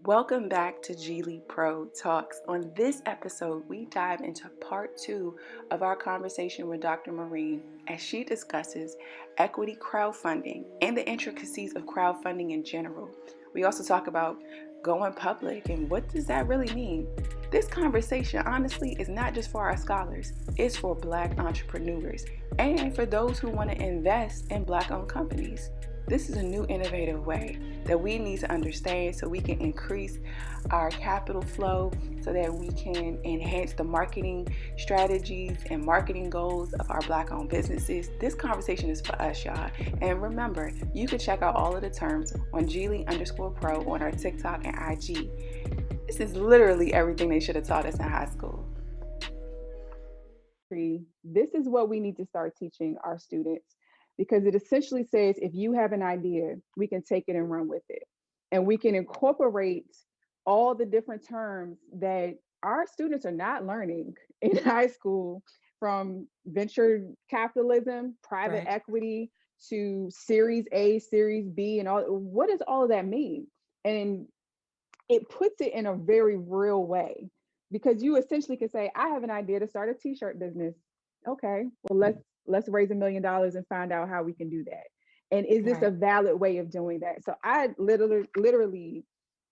Welcome back to Geely Pro Talks. On this episode, we dive into part 2 of our conversation with Dr. Marine as she discusses equity crowdfunding and the intricacies of crowdfunding in general. We also talk about going public and what does that really mean. This conversation, honestly, is not just for our scholars, it's for Black entrepreneurs and for those who want to invest in Black-owned companies. This is a new innovative way that we need to understand so we can increase our capital flow, so that we can enhance the marketing strategies and marketing goals of our Black-owned businesses. This conversation is for us, y'all. And remember, you can check out all of the terms on Geely_Pro on our TikTok and IG. This is literally everything they should have taught us in high school. This is what we need to start teaching our students, because it essentially says if you have an idea, we can take it and run with it. And we can incorporate all the different terms that our students are not learning in high school, from venture capitalism, private equity, to Series A, Series B, and all. What does all of that mean? And it puts it in a very real way, because you essentially can say, I have an idea to start a t-shirt business. Okay, well, let's raise $1 million and find out how we can do that. And is this a valid way of doing that? So I literally,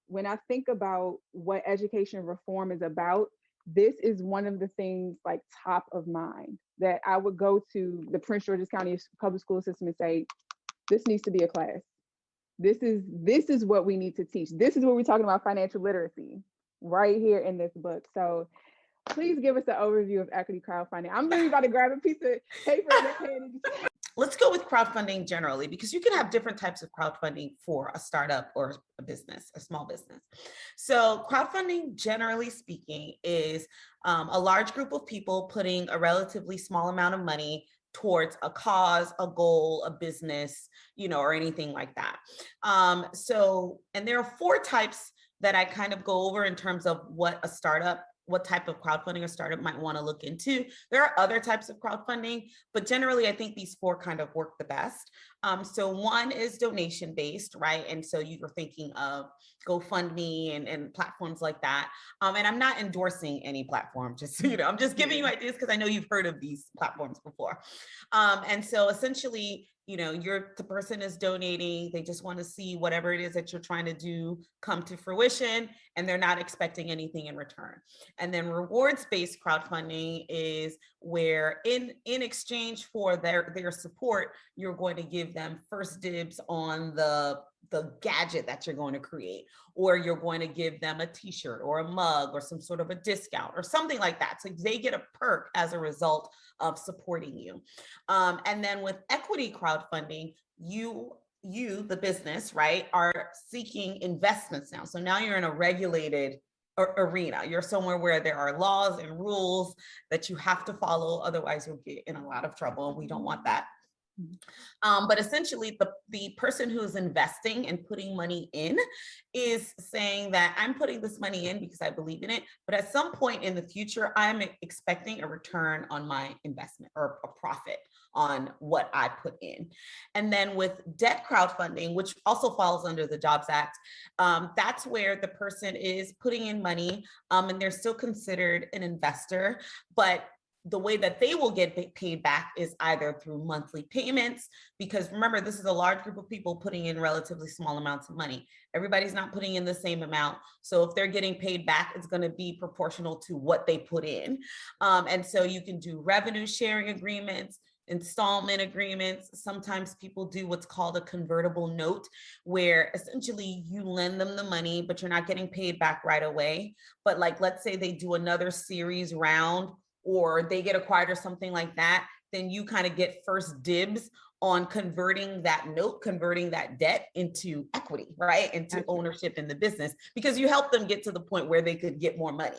when I think about what education reform is about, this is one of the things like top of mind, that I would go to the Prince George's County public school system and say, this needs to be a class. This is what we need to teach. This is what we're talking about, financial literacy, right here in this book. So please give us an overview of equity crowdfunding. I'm literally about to grab a piece of paper and a pen. Let's go with crowdfunding generally, because you can have different types of crowdfunding for a startup or a business, a small business. So crowdfunding, generally speaking, is a large group of people putting a relatively small amount of money towards a cause, a goal, a business, or anything like that. And there are 4 types that I kind of go over in terms of what type of crowdfunding a startup might want to look into. There are other types of crowdfunding, but generally I think these 4 kind of work the best. So one is donation based, right? And so you were thinking of GoFundMe and platforms like that. And I'm not endorsing any platform, just so you know, I'm just giving you ideas because I know you've heard of these platforms before. And so essentially, the person is donating, they just want to see whatever it is that you're trying to do come to fruition, and they're not expecting anything in return. And then rewards-based crowdfunding is where in exchange for their support, you're going to give them first dibs on the gadget that you're going to create, or you're going to give them a t-shirt or a mug or some sort of a discount or something like that. So they get a perk as a result of supporting you. And then with equity crowdfunding, you, the business, right, are seeking investments now. So now you're in a regulated arena. You're somewhere where there are laws and rules that you have to follow. Otherwise, you'll get in a lot of trouble. We don't want that. But essentially, the person who's investing and putting money in is saying that I'm putting this money in because I believe in it, but at some point in the future, I'm expecting a return on my investment, or a profit on what I put in. And then with debt crowdfunding, which also falls under the Jobs Act, that's where the person is putting in money, and they're still considered an investor, but the way that they will get paid back is either through monthly payments, because remember, this is a large group of people putting in relatively small amounts of money. Everybody's not putting in the same amount. So if they're getting paid back, it's going to be proportional to what they put in. And so you can do revenue sharing agreements, installment agreements. Sometimes people do what's called a convertible note, where essentially you lend them the money, but you're not getting paid back right away. But like, let's say they do another series round, or they get acquired or something like that, then you kind of get first dibs on converting that note, converting that debt into equity, right? Into ownership in the business, because you help them get to the point where they could get more money.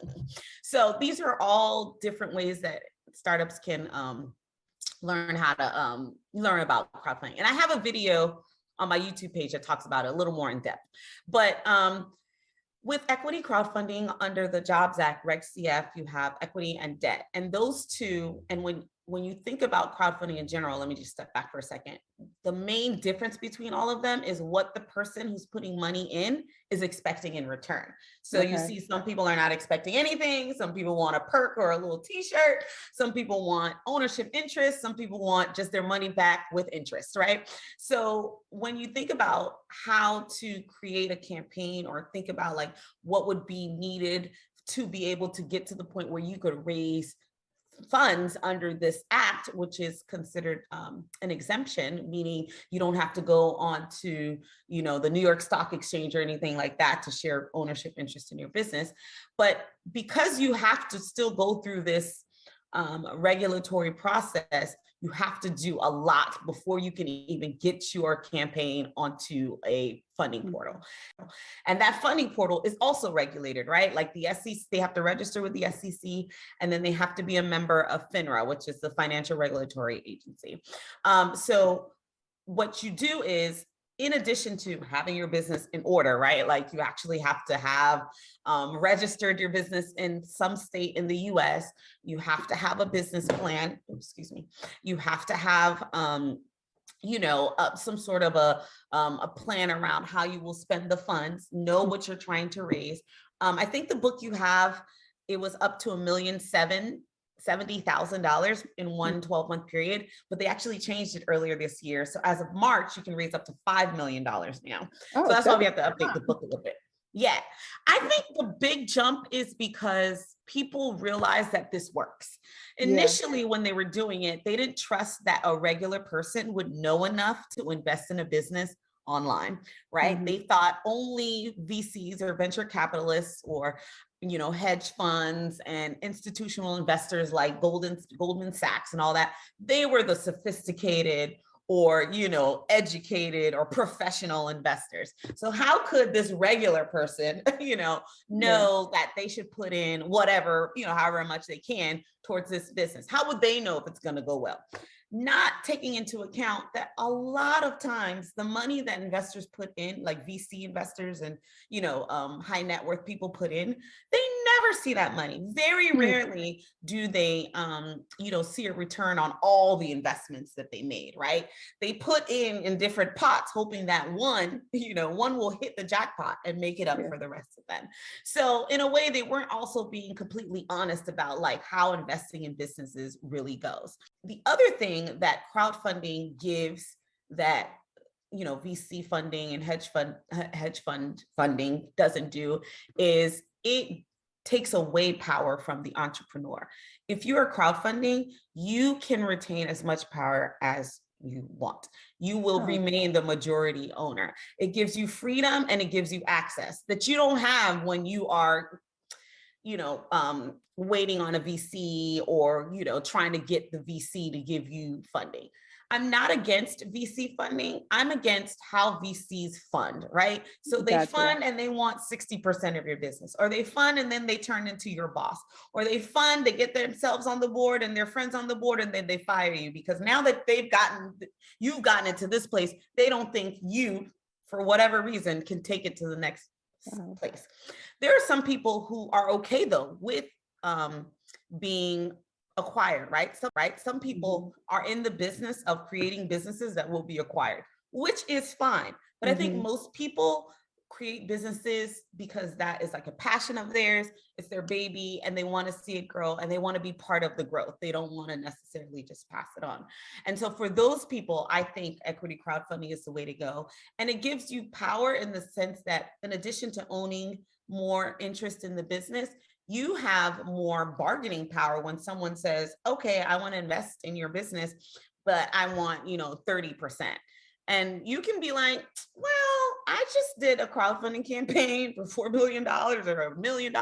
So these are all different ways that startups can learn how to learn about crowdfunding. And I have a video on my YouTube page that talks about it a little more in depth. But with equity crowdfunding under the Jobs Act, Reg CF, you have equity and debt. And those two, and when when you think about crowdfunding in general, let me just step back for a second. The main difference between all of them is what the person who's putting money in is expecting in return. So you see some people are not expecting anything. Some people want a perk or a little t-shirt. Some people want ownership interest. Some people want just their money back with interest, right? So when you think about how to create a campaign or think about like what would be needed to be able to get to the point where you could raise funds under this act, which is considered an exemption, meaning you don't have to go on to, the New York Stock Exchange or anything like that to share ownership interest in your business. But because you have to still go through this regulatory process, you have to do a lot before you can even get your campaign onto a funding portal. And that funding portal is also regulated, right? Like the SEC, they have to register with the SEC, and then they have to be a member of FINRA, which is the Financial Regulatory Agency. So what you do is, in addition to having your business in order, right? Like you actually have to have registered your business in some state in the US. You have to have a business plan. Excuse me. You have to have, some sort of a plan around how you will spend the funds, know what you're trying to raise. I think the book you have, it was up to $1,070,000 in one 12-month period, but they actually changed it earlier this year. So as of March, you can raise up to $5 million now. So that's why we have to update the book a little bit. Yeah, I think the big jump is because people realize that this works. Initially, when they were doing it, they didn't trust that a regular person would know enough to invest in a business online, right? They thought only VCs or venture capitalists or hedge funds and institutional investors like Goldman Sachs and all that, they were the sophisticated or, educated or professional investors. So how could this regular person, know that they should put in whatever, however much they can towards this business? How would they know if it's going to go well? Not taking into account that a lot of times the money that investors put in, like VC investors and, high net worth people put in, they never see that money. Very rarely do they, see a return on all the investments that they made, right? They put in different pots, hoping that one will hit the jackpot and make it up for the rest of them. So in a way, they weren't also being completely honest about like how investing in businesses really goes. The other thing that crowdfunding gives that VC funding and hedge fund funding doesn't do is it takes away power from the entrepreneur. If you are crowdfunding, you can retain as much power as you want. You will remain the majority owner. It gives you freedom and it gives you access that you don't have when you are waiting on a VC or, trying to get the VC to give you funding. I'm not against VC funding. I'm against how VCs fund, right? So they fund and they want 60% of your business, or they fund and then they turn into your boss, or they fund, they get themselves on the board and their friends on the board, and then they fire you because now that you've gotten into this place, they don't think you, for whatever reason, can take it to the next place. There are some people who are okay though with being acquired, right? Some people are in the business of creating businesses that will be acquired, which is fine. But I think most people create businesses because that is like a passion of theirs. It's their baby and they want to see it grow and they want to be part of the growth. They don't want to necessarily just pass it on. And so for those people, I think equity crowdfunding is the way to go. And it gives you power in the sense that in addition to owning more interest in the business, you have more bargaining power when someone says, okay, I want to invest in your business, but I want, 30%. And you can be like, well, I just did a crowdfunding campaign for $4 billion or $1 million.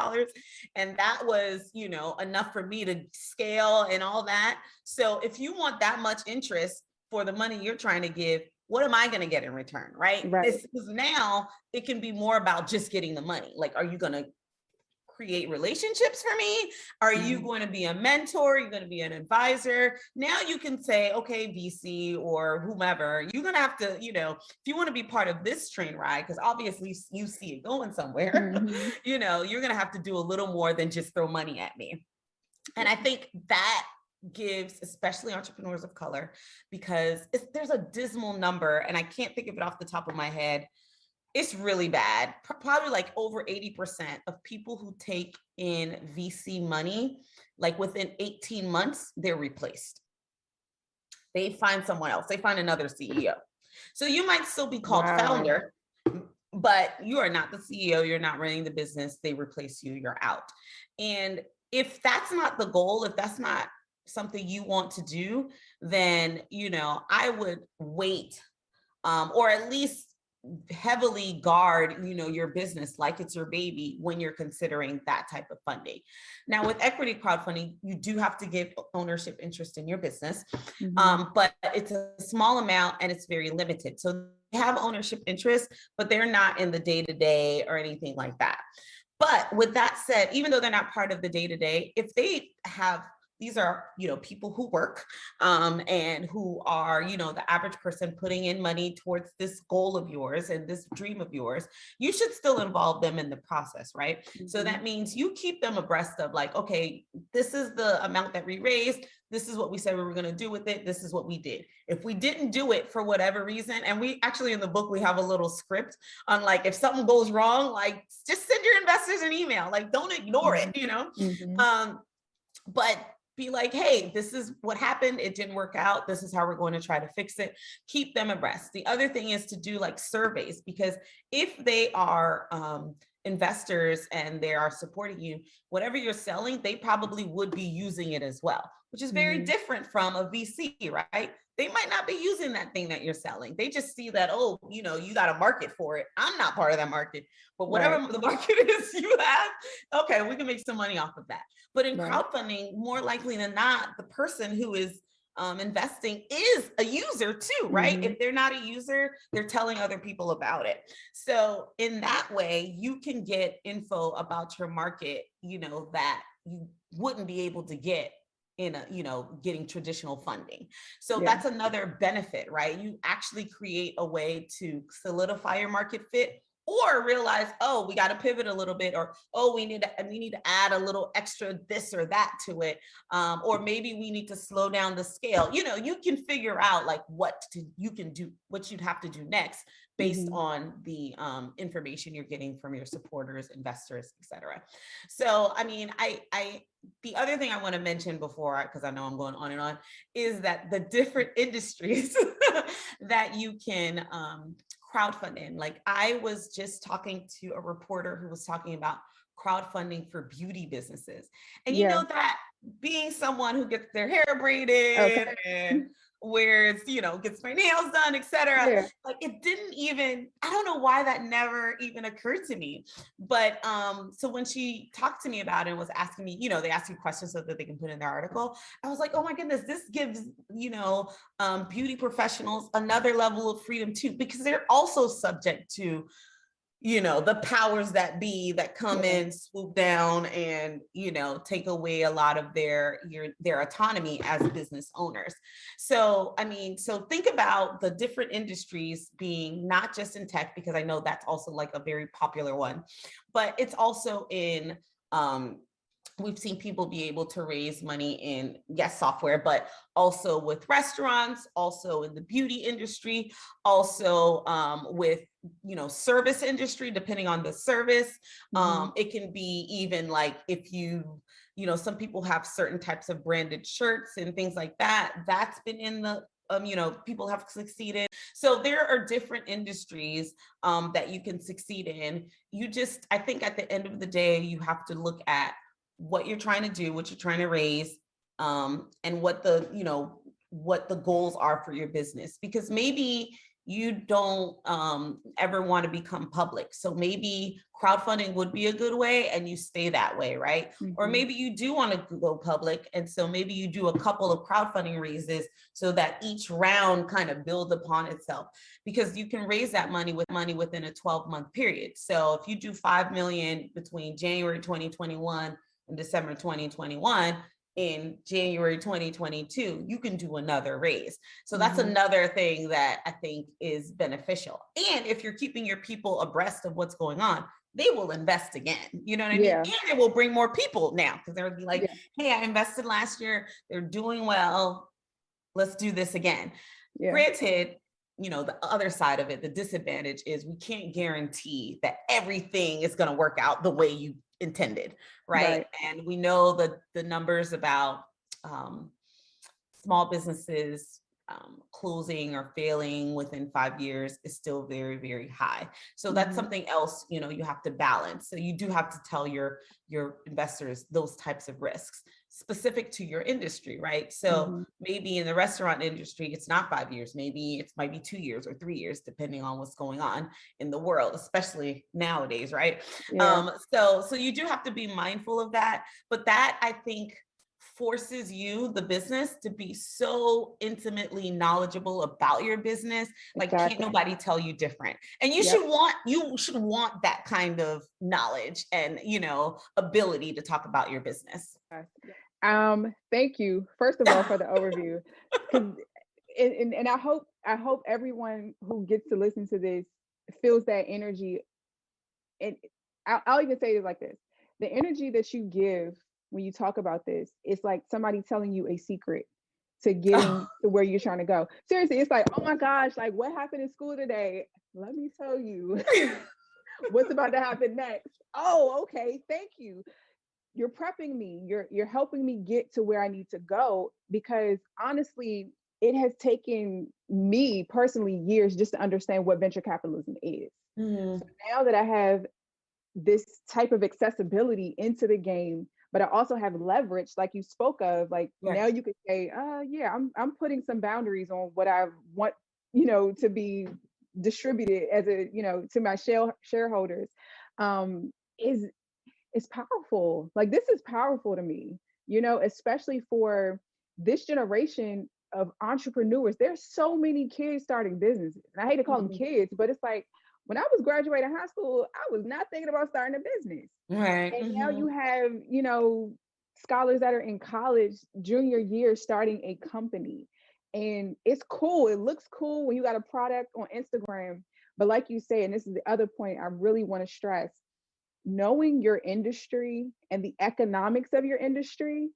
And that was, enough for me to scale and all that. So if you want that much interest for the money you're trying to give, what am I going to get in return? Right. This is now it can be more about just getting the money. Like, are you going to create relationships for me? Are you going to be a mentor? You're going to be an advisor? Now you can say, okay, VC or whomever, you're going to have to, if you want to be part of this train ride, because obviously you see it going somewhere, you're going to have to do a little more than just throw money at me. And I think that gives, especially entrepreneurs of color, because there's a dismal number, and I can't think of it off the top of my head. It's really bad. Probably like over 80% of people who take in VC money, like within 18 months, they're replaced. They find someone else, they find another CEO. So you might still be called founder, but you are not the CEO, you're not running the business, they replace you, you're out. And if that's not the goal, if that's not something you want to do, then, I would wait, or at least heavily guard, your business like it's your baby when you're considering that type of funding. Now, with equity crowdfunding, you do have to give ownership interest in your business, but it's a small amount and it's very limited. So they have ownership interest, but they're not in the day-to-day or anything like that. But with that said, even though they're not part of the day-to-day, if they have, these are, people who work, and who are, the average person putting in money towards this goal of yours and this dream of yours, you should still involve them in the process, right? Mm-hmm. So that means you keep them abreast of like, okay, this is the amount that we raised. This is what we said we were going to do with it. This is what we did. If we didn't do it for whatever reason, and we actually in the book, we have a little script on like, if something goes wrong, like just send your investors an email, like don't ignore it, but be like, hey, this is what happened. It didn't work out. This is how we're going to try to fix it. Keep them abreast. The other thing is to do like surveys, because if they are investors and they are supporting you, whatever you're selling, they probably would be using it as well, which is very different from a VC, right? They might not be using that thing that you're selling. They just see that, oh, you got a market for it. I'm not part of that market, but whatever the market is you have, okay, we can make some money off of that. But in crowdfunding, more likely than not, the person who is investing is a user too, right? If they're not a user, they're telling other people about it. So in that way, you can get info about your market, that you wouldn't be able to get in getting traditional funding. So that's another benefit, right? You actually create a way to solidify your market fit, or realize, oh, we got to pivot a little bit, or, oh, we need to add a little extra this or that to it. Or maybe we need to slow down the scale. You can figure out like you can do, what you'd have to do next based on the information you're getting from your supporters, investors, etc. So, I mean, the other thing I want to mention before, because I know I'm going on and on, is that the different industries that you can crowdfund in. Like I was just talking to a reporter who was talking about crowdfunding for beauty businesses. And that being someone who gets their hair braided and wears, gets my nails done, etc. Like it didn't even, I don't know why that never even occurred to me. But so when she talked to me about it and was asking me, they ask you questions so that they can put in their article, I was like, oh my goodness, this gives, beauty professionals another level of freedom too, because they're also subject to the powers that be that come in, swoop down, and take away a lot of their autonomy as business owners. So I mean, so think about the different industries being not just in tech, because I know that's also like a very popular one, but it's also in we've seen people be able to raise money in, yes, software, but also with restaurants, also in the beauty industry, also with, service industry, depending on the service. It can be even like if some people have certain types of branded shirts and things like that. That's been in the, people have succeeded. So there are different industries that you can succeed in. I think at the end of the day, you have to look at what you're trying to do, what you're trying to raise, and what the goals are for your business. Because maybe you don't ever want to become public. So maybe crowdfunding would be a good way and you stay that way, right? Or maybe you do want to go public. And so maybe you do a couple of crowdfunding raises so that each round kind of builds upon itself, because you can raise that money within a 12-month period. So if you do 5 million between January 2021 and December 2021, in January 2022, you can do another raise. So that's another thing that I think is beneficial. And if you're keeping your people abreast of what's going on, they will invest again. You know what I mean? Yeah. And it will bring more people now because they'll be like, Yeah. hey, I invested last year. They're doing well. Let's do this again. Yeah. Granted, you know, the other side of it, the disadvantage is we can't guarantee that everything is going to work out the way you intended, right? And we know the numbers about small businesses closing or failing within 5 years is still very, very high. So that's something else, you know, you have to balance. So you do have to tell your investors those types of risks specific to your industry, right? So maybe in the restaurant industry, it's not 5 years, maybe it might be 2 years or 3 years, depending on what's going on in the world, especially nowadays, right? Yeah. So you do have to be mindful of that. But that, I think, forces you, the business, to be so intimately knowledgeable about your business. Like, can't nobody tell you different. And you should want that kind of knowledge and, you know, ability to talk about your business. Thank you, first of all, for the overview. And I hope everyone who gets to listen to this feels that energy. And I'll even say it like this: the energy that you give when you talk about this, it's like somebody telling you a secret to getting to where you're trying to go. Seriously, it's like, oh my gosh, like what happened in school today? Let me tell you what's about to happen next. Oh, okay, thank you. You're prepping me. You're helping me get to where I need to go, because honestly, it has taken me personally years just to understand what venture capitalism is. So now that I have this type of accessibility into the game, but I also have leverage, like you spoke of, like now you could say, yeah, I'm putting some boundaries on what I want, you know, to be distributed as a, you know, to my shareholders. Is powerful. Like this is powerful to me, you know, especially for this generation of entrepreneurs. There's so many kids starting businesses. And I hate to call them kids, but it's like when I was graduating high school, I was not thinking about starting a business. Right. And now you have, you know, scholars that are in college, junior year, starting a company. And it's cool. It looks cool when you got a product on Instagram. But like you say, and this is the other point I really want to stress, knowing your industry and the economics of your industry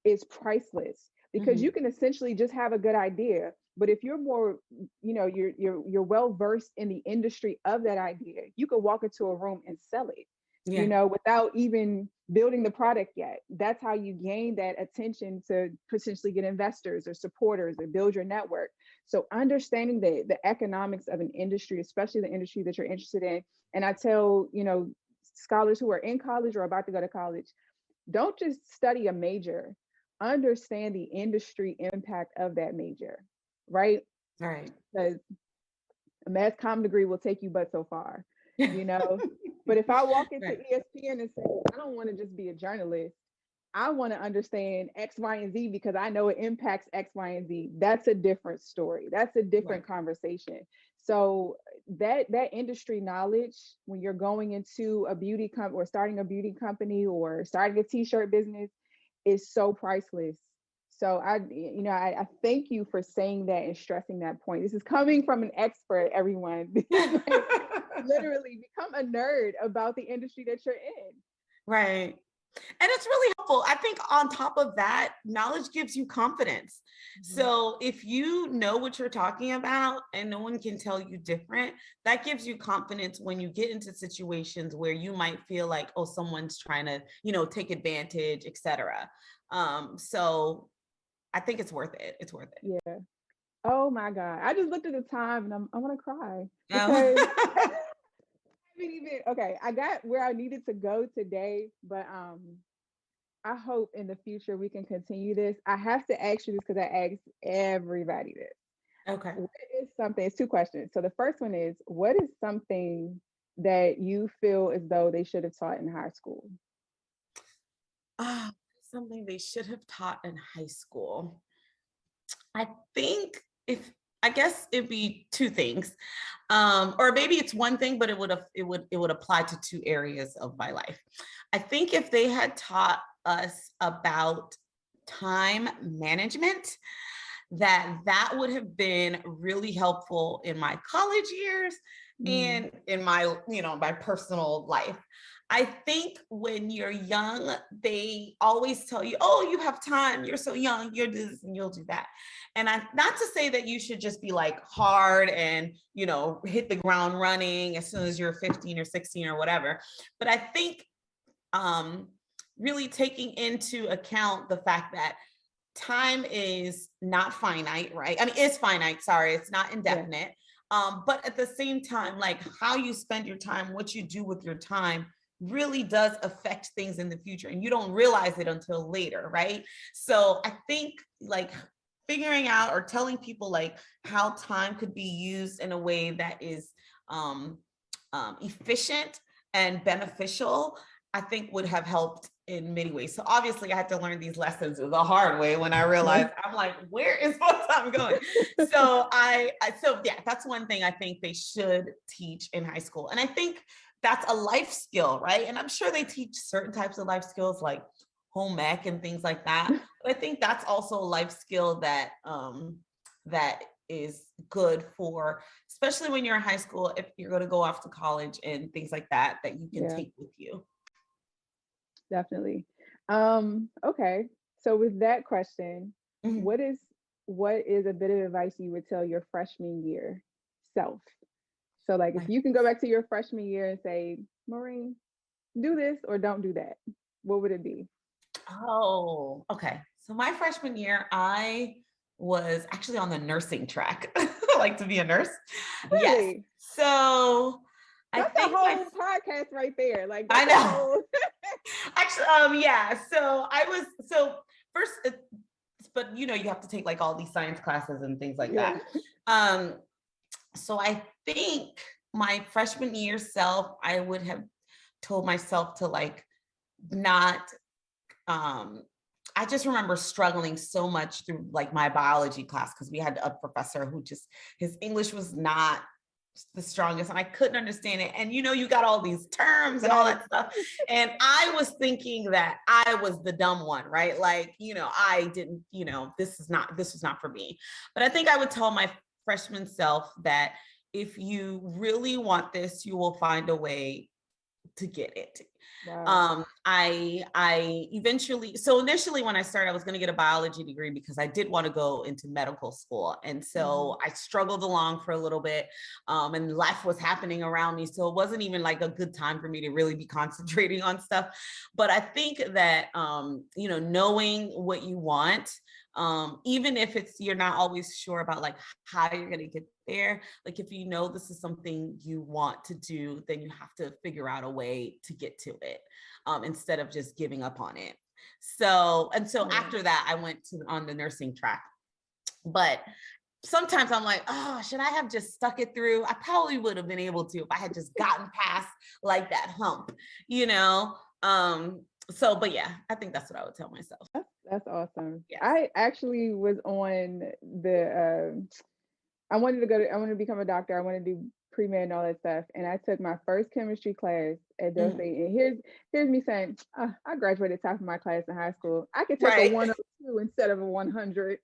is priceless, because you can essentially just have a good idea, but if you're more, you know, you're well versed in the industry of that idea, you can walk into a room and sell it, you know, without even building the product yet. That's how you gain that attention to potentially get investors or supporters or build your network. So understanding the economics of an industry, especially the industry that you're interested in. And I tell, you know, scholars who are in college or about to go to college, don't just study a major, understand the industry impact of that major, right? Right. Because a mass comm degree will take you but so far, you know. But if I walk into ESPN and say, I don't want to just be a journalist, I want to understand X, Y, and Z because I know it impacts X, Y, and Z. That's a different story. That's a different conversation. So that industry knowledge, when you're going into a beauty company or starting a beauty company or starting a t-shirt business, is so priceless. So I thank you for saying that and stressing that point. This is coming from an expert, everyone. Like, literally become a nerd about the industry that you're in. Right. And it's really helpful. I think on top of that, knowledge gives you confidence. So if you know what you're talking about and no one can tell you different, that gives you confidence when you get into situations where you might feel like, oh, someone's trying to, you know, take advantage, etc. So I think it's worth it. It's worth it. Yeah. Oh my God. I just looked at the time and I want to cry because okay, I got where I needed to go today, but I hope in the future we can continue this. I have to ask you this because I asked everybody this. Okay. What is something, it's two questions. So the first one is, what is something that you feel as though they should have taught in high school? Something they should have taught in high school. I think I guess it'd be two things. Or maybe it's one thing, but it would apply to two areas of my life. I think if they had taught us about time management, that would have been really helpful in my college years and in my, my personal life. I think when you're young, they always tell you, oh, you have time, you're so young, you're this and you'll do that. And not to say that you should just be like hard and, hit the ground running as soon as you're 15 or 16 or whatever. But I think really taking into account the fact that time is not finite, right? I mean, it's finite, sorry, it's not indefinite. But at the same time, like how you spend your time, what you do with your time really does affect things in the future, and you don't realize it until later, right? So I think like figuring out or telling people like how time could be used in a way that is efficient and beneficial, I think would have helped in many ways. So obviously I had to learn these lessons the hard way when I realized I'm like, where is my time going? So so yeah, that's one thing I think they should teach in high school. And I think that's a life skill, right? And I'm sure they teach certain types of life skills like home ec and things like that. But I think that's also a life skill that that is good for, especially when you're in high school, if you're going to go off to college and things like that, that you can take with you. Definitely. Okay. So with that question, what is a bit of advice you would tell your freshman year self? So like if you can go back to your freshman year and say, Maureen, do this or don't do that, what would it be? Oh, okay. So my freshman year, I was actually on the nursing track. I like to be a nurse. Really? Yes. So that's I think a whole podcast right there. Like I know. Actually, yeah. So I was first, but you have to take like all these science classes and things like that. So I think my freshman year self, I would have told myself to like not I just remember struggling so much through like my biology class because we had a professor who just, his English was not the strongest and I couldn't understand it. And you got all these terms and all that stuff. And I was thinking that I was the dumb one, right? Like, I didn't, this was not for me. But I think I would tell my freshman self that if you really want this, you will find a way to get it. Wow. I initially when I started, I was going to get a biology degree because I did want to go into medical school. And so I struggled along for a little bit and life was happening around me. So it wasn't even like a good time for me to really be concentrating on stuff. But I think that, knowing what you want, even if you're not always sure about like how you're going to get there, like if this is something you want to do, then you have to figure out a way to get to it instead of just giving up on it. So after that, I went on the nursing track. But sometimes I'm like, oh, should I have just stuck it through? I probably would have been able to if I had just gotten past like that hump, So, but yeah, I think that's what I would tell myself. That's awesome. Yes. I actually was on the, I wanted to become a doctor. I wanted to do pre-med and all that stuff. And I took my first chemistry class at Dose. And here's me saying, I graduated top of my class in high school. I could take a 102 instead of a 100.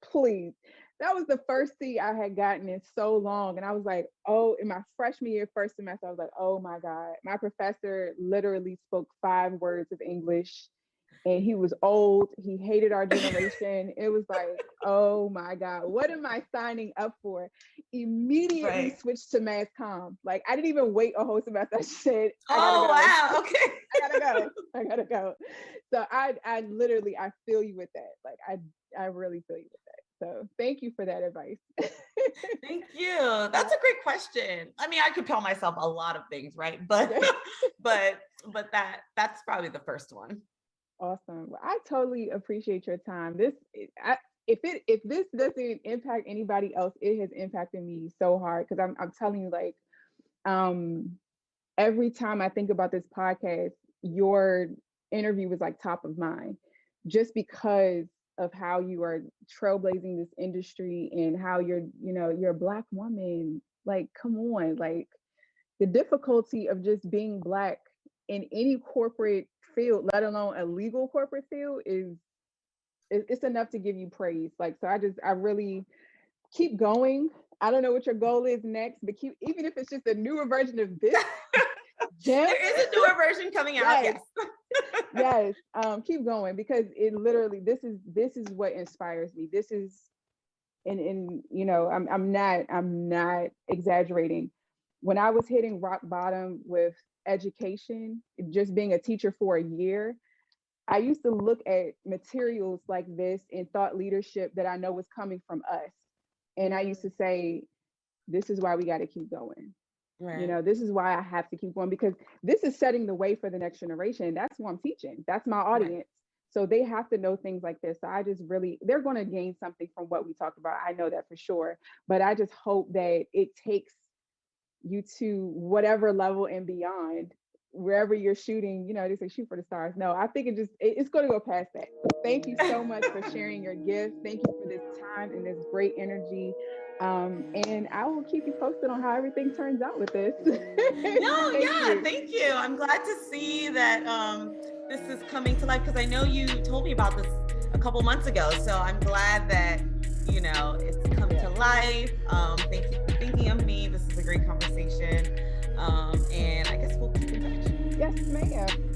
Please. That was the first C I had gotten in so long. And I was like, oh, in my freshman year, first semester, I was like, oh my God. My professor literally spoke 5 words of English. And he was old. He hated our generation. It was like, oh my God, what am I signing up for? Immediately switched to mass comm. Like I didn't even wait a whole semester. I said, I gotta go. Wow, okay. I gotta go. So I literally, I feel you with that. Like I really feel you with that. So thank you for that advice. Thank you. That's a great question. I mean, I could tell myself a lot of things, right? But that's probably the first one. Awesome. Well, I totally appreciate your time. If this doesn't impact anybody else, it has impacted me so hard because I'm telling you, like, every time I think about this podcast, your interview was like top of mind, just because of how you are trailblazing this industry and how you're a Black woman. Like, come on, like the difficulty of just being Black in any corporate field, let alone a legal corporate field, it's enough to give you praise. Like, so I really keep going. I don't know what your goal is next, but keep, even if it's just a newer version of this gem. There is a newer version coming out. Yes. Yes. Keep going, because it literally, this is what inspires me. This is, and you know, I'm not exaggerating. When I was hitting rock bottom with education, just being a teacher for a year, I used to look at materials like this and thought leadership that I know was coming from us. And I used to say, this is why we got to keep going. Right. You know, this is why I have to keep going, because this is setting the way for the next generation. That's who I'm teaching. That's my audience. Right. So they have to know things like this. So I just really, they're going to gain something from what we talked about. I know that for sure. But I just hope that it takes you to whatever level and beyond, wherever you're shooting. You know, they say shoot for the stars. No, I think it's going to go past that. So thank you so much for sharing your gifts. Thank you for this time and this great energy. And I will keep you posted on how everything turns out with this. Thank you. I'm glad to see that this is coming to life, because I know you told me about this a couple months ago. So I'm glad that, you know, it's come to life. Thank you for thinking of me. This is a great conversation. And I guess we'll keep in touch. Yes, ma'am.